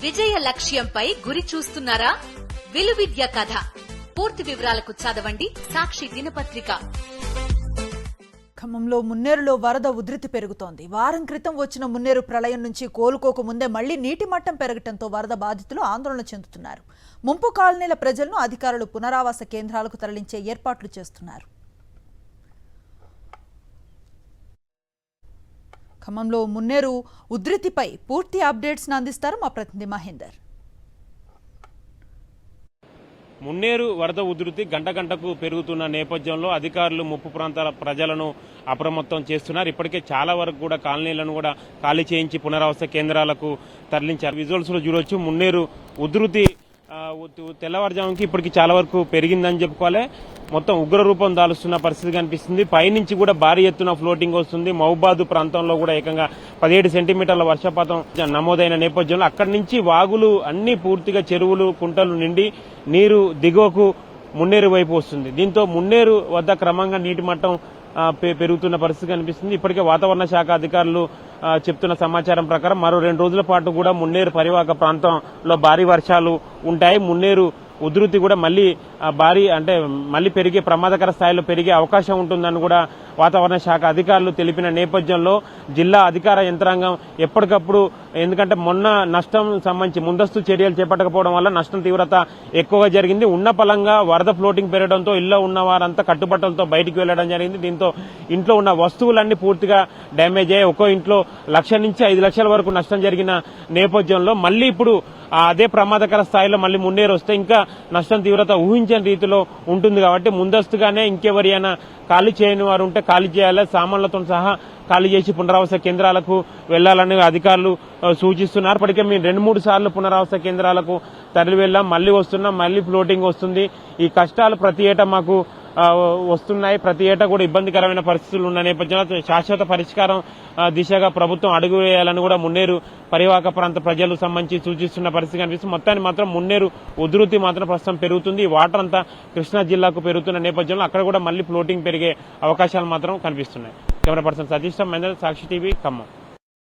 విజయ లక్ష్యంపై గురి చూస్తున్నారా? విలువిద్య కథ పూర్తి వివరాలకు చదవండి సాక్షి దినపత్రిక. ఖమ్మంలో మున్నేరులో వరద ఉధృతి పెరుగుతోంది. వారం క్రితం వచ్చిన మున్నేరు ప్రళయం నుంచి కోలుకోక ముందే మళ్లీ నీటి మట్టం పెరగడంతో వరద బాధితులు ఆందోళన చెందుతున్నారు. ముంపు కాలనీల ప్రజలను అధికారులు పునరావాస కేంద్రాలకు తరలించే ఏర్పాట్లు చేస్తున్నారు. ఖమ్మంలో మున్నేరు ఉధృతిపై పూర్తి అప్డేట్స్ అందిస్తారు మా ప్రతినిధి మహేందర్. మున్నేరు వరద ఉధృతి గంట గంటకు పెరుగుతున్న నేపథ్యంలో అధికారులు ముప్పు ప్రాంతాల ప్రజలను అప్రమత్తం చేస్తున్నారు. ఇప్పటికే చాలా వరకు కూడా కాలనీలను కూడా ఖాళీ చేయించి పునరావాస కేంద్రాలకు తరలించారు. విజువల్స్ లో చూడొచ్చు మున్నేరు ఉధృతి తెల్లవారుజాముకి ఇప్పటికి చాలా వరకు పెరిగిందని చెప్పుకోవాలి. మొత్తం ఉగ్ర రూపం దాలుస్తున్న పరిస్థితి కనిపిస్తుంది. పైనుంచి కూడా భారీ ఎత్తున ఫ్లోటింగ్ వస్తుంది. మహబూబాద్ ప్రాంతంలో కూడా ఏకంగా 17 సెంటీమీటర్ల వర్షపాతం నమోదైన నేపథ్యంలో అక్కడి నుంచి వాగులు అన్ని పూర్తిగా చెరువులు కుంటలు నిండి నీరు దిగువకు మున్నేరు వైపు వస్తుంది. దీంతో మున్నేరు వద్ద క్రమంగా నీటి మట్టం పెరుగుతున్న పరిస్థితి కనిపిస్తుంది. ఇప్పటికే వాతావరణ శాఖ అధికారులు చెప్తున్న సమాచారం ప్రకారం మరో 2 రోజుల పాటు కూడా మున్నేరు పరివాహక ప్రాంతంలో భారీ వర్షాలు ఉంటాయి. మున్నేరు ఉధృతి కూడా మళ్ళీ పెరిగే ప్రమాదకర స్థాయిలో పెరిగే అవకాశం ఉంటుందని కూడా వాతావరణ శాఖ అధికారులు తెలిపిన నేపథ్యంలో జిల్లా అధికార యంత్రాంగం ఎప్పటికప్పుడు, ఎందుకంటే మొన్న నష్టం సంబంధించి ముందస్తు చర్యలు చేపట్టకపోవడం వల్ల నష్టం తీవ్రత ఎక్కువగా జరిగింది. ఉన్న పలంగా వరద ఫ్లోటింగ్ పెరగడంతో ఇళ్లలో ఉన్న వారంతా కట్టుబట్టలతో బయటికి వెళ్లడం జరిగింది. దీంతో ఇంట్లో ఉన్న వస్తువులన్నీ పూర్తిగా డ్యామేజ్ అయ్యాయి. ఒక్కో ఇంట్లో 1 లక్ష నుంచి 5 లక్షల వరకు నష్టం జరిగిన నేపథ్యంలో మళ్లీ ఇప్పుడు అదే ప్రమాదకర స్థాయిలో మళ్లీ మున్నేరు వస్తే ఇంకా నష్టం తీవ్రత ఊహించని రీతిలో ఉంటుంది. కాబట్టి ముందస్తుగానే ఇంకెవరైనా ఖాళీ చేయని వారు ఉంటే ఖాళీ చేయాలి. సామాన్లతో సహా ఖాళీ చేసి పునరావాస కేంద్రాలకు వెళ్లాలని అధికారులు సూచిస్తున్నారు. ఇప్పటికే మేము 2-3 సార్లు పునరావాస కేంద్రాలకు తరలి వెళ్లాం. మళ్లీ వస్తున్నాం, మళ్లీ ఫ్లోటింగ్ వస్తుంది. ఈ కష్టాలు ప్రతి ఏటా మాకు వస్తున్నాయి. ప్రతి ఏటా కూడా ఇబ్బందికరమైన పరిస్థితులు ఉన్న నేపథ్యంలో శాశ్వత పరిష్కారం దిశగా ప్రభుత్వం అడుగు వేయాలని కూడా మున్నేరు పరివాహక ప్రాంత ప్రజలకు సంబంధించి సూచిస్తున్న పరిస్థితి కనిపిస్తుంది. మొత్తాన్ని మాత్రం మున్నేరు ఉధృతి మాత్రం ప్రస్తుతం పెరుగుతుంది. ఈ వాటర్ అంతా కృష్ణా జిల్లాకు పెరుగుతున్న నేపథ్యంలో అక్కడ కూడా మళ్లీ ఫ్లోటింగ్ పెరిగే అవకాశాలు మాత్రం కనిపిస్తున్నాయి. కెమెరా పర్సన్ సతీష్ మహేందర్, సాక్షి టీవీ, ఖమ్మం.